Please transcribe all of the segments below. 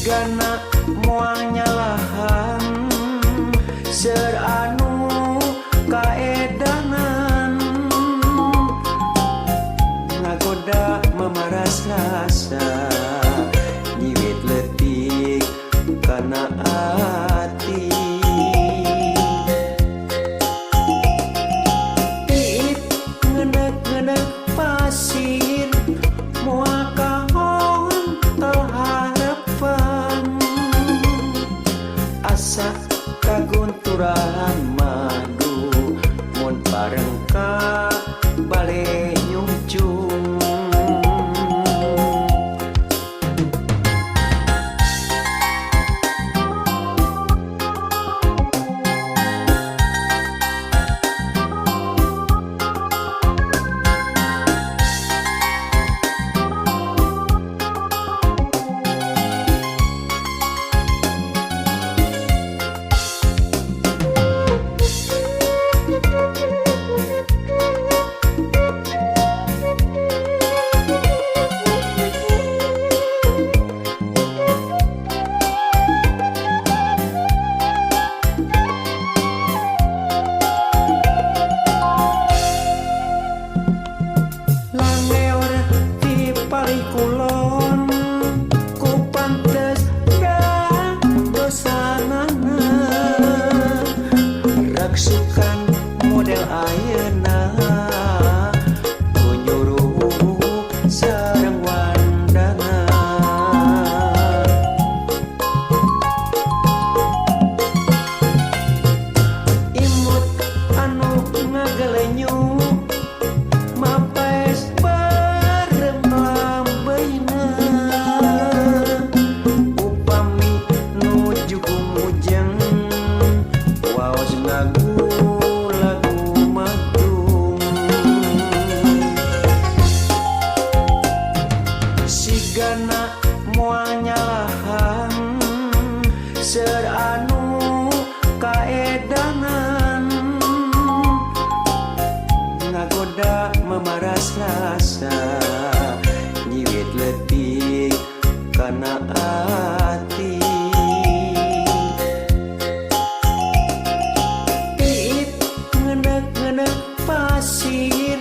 Sigana moal nyalahan ser anu kaedangan ngagoda memaras rasa nyiwit letik kana ati tiit ngenek-ngenek pasir moal kahon teu harapan asa kagunturan madu mun bareng ka bale nyungcung kulon ku pantes dah dosanana raksukan model ayeuna ku nyuruh sareng wandana imut anu ngagelenyu mapes sigana moal nyalahan ser anu kaedangan ngagoda memaras rasa nyiwit letik kana ati tiit ngenek-ngenek pasir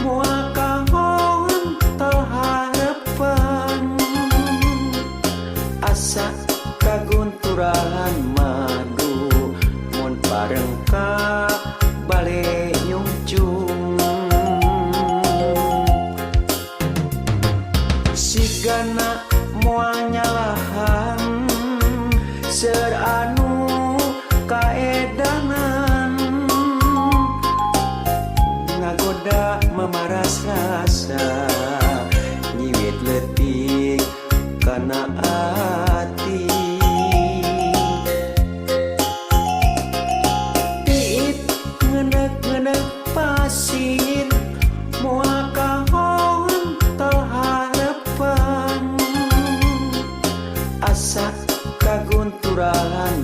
moal kahon teu harapan asa kagunturan madu mun bareng ka bale nyungcung sigana moal nyalahan ser anu kaedangan ngagoda memaras rasa nyiwit letik kana ati tiit ngenek-ngenek pasir moal kahon teu harapan asa kagunturan